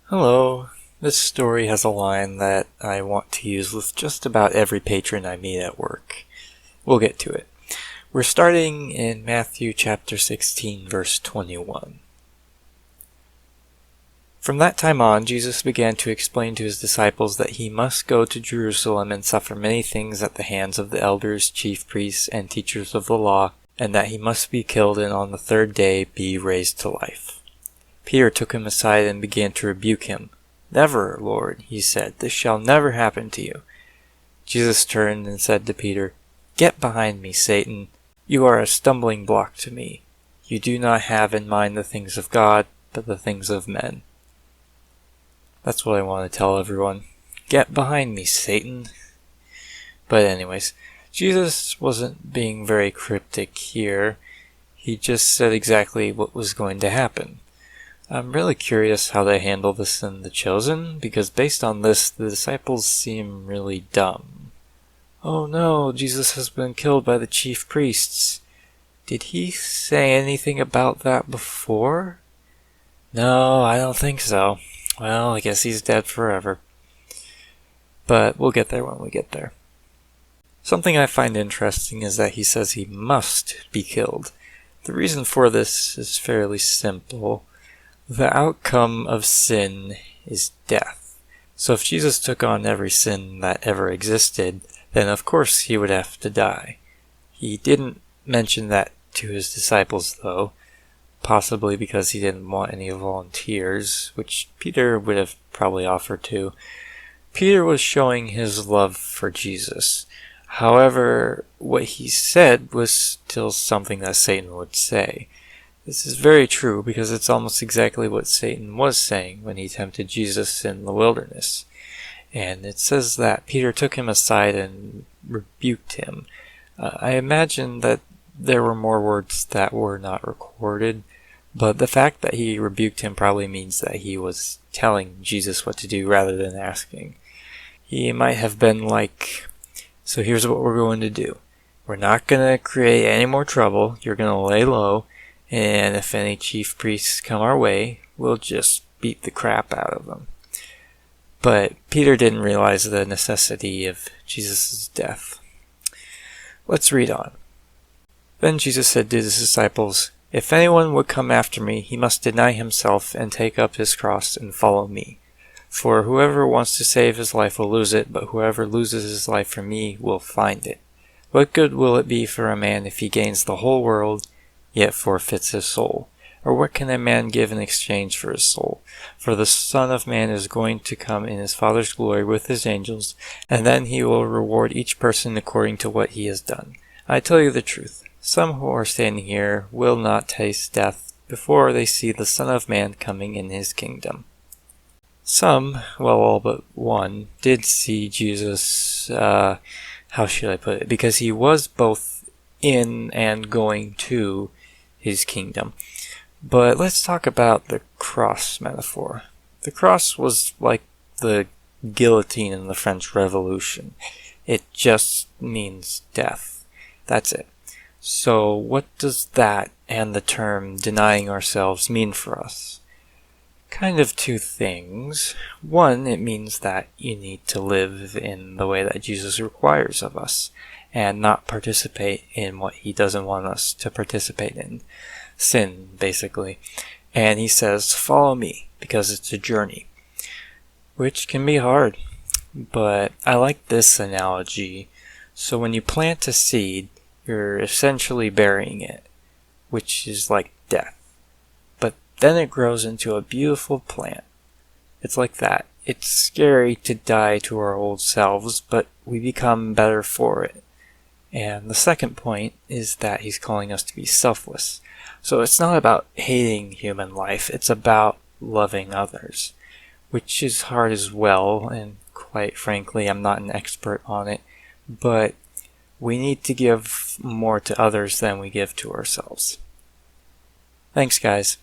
Hello. This story has a line that I want to use with just about every patron I meet at work. We'll get to it. We're starting in Matthew chapter 16, verse 21. From that time on, Jesus began to explain to his disciples that he must go to Jerusalem and suffer many things at the hands of the elders, chief priests, and teachers of the law, and that he must be killed and on the third day be raised to life. Peter took him aside and began to rebuke him. "Never, Lord," he said, "this shall never happen to you." Jesus turned and said to Peter, "Get behind me, Satan. You are a stumbling block to me. You do not have in mind the things of God, but the things of men." That's what I want to tell everyone. Get behind me, Satan. But anyways, Jesus wasn't being very cryptic here. He just said exactly what was going to happen. I'm really curious how they handle this in The Chosen, because based on this, the disciples seem really dumb. Oh no, Jesus has been killed by the chief priests. Did he say anything about that before? No, I don't think so. Well, I guess he's dead forever. But we'll get there when we get there. Something I find interesting is that he says he must be killed. The reason for this is fairly simple. The outcome of sin is death. So if Jesus took on every sin that ever existed, then of course he would have to die. He didn't mention that to his disciples though, possibly because he didn't want any volunteers, which Peter would have probably offered to. Peter was showing his love for Jesus. However, what he said was still something that Satan would say. This is very true because it's almost exactly what Satan was saying when he tempted Jesus in the wilderness. And it says that Peter took him aside and rebuked him. I imagine that there were more words that were not recorded, but the fact that he rebuked him probably means that he was telling Jesus what to do rather than asking. He might have been like, "So here's what we're going to do. We're not going to create any more trouble. You're going to lay low. And if any chief priests come our way, we'll just beat the crap out of them." But Peter didn't realize the necessity of Jesus' death. Let's read on. Then Jesus said to his disciples, "If anyone would come after me, he must deny himself and take up his cross and follow me. For whoever wants to save his life will lose it, but whoever loses his life for me will find it. What good will it be for a man if he gains the whole world, yet forfeits his soul? Or what can a man give in exchange for his soul? For the Son of Man is going to come in his Father's glory with his angels, and then he will reward each person according to what he has done. I tell you the truth, some who are standing here will not taste death before they see the Son of Man coming in his kingdom." Some, well, all but one, did see Jesus, how should I put it, because he was both in and going to his kingdom. But let's talk about the cross metaphor. The cross was like the guillotine in the French Revolution. It just means death. That's it. So what does that and the term denying ourselves mean for us? Kind of two things. One, it means that you need to live in the way that Jesus requires of us, and not participate in what he doesn't want us to participate in. Sin, basically. And he says, "Follow me," because it's a journey, which can be hard. But I like this analogy. So when you plant a seed, you're essentially burying it, which is like death. But then it grows into a beautiful plant. It's like that. It's scary to die to our old selves, but we become better for it. And the second point is that he's calling us to be selfless. So it's not about hating human life, it's about loving others, which is hard as well, and quite frankly, I'm not an expert on it, but we need to give more to others than we give to ourselves. Thanks, guys.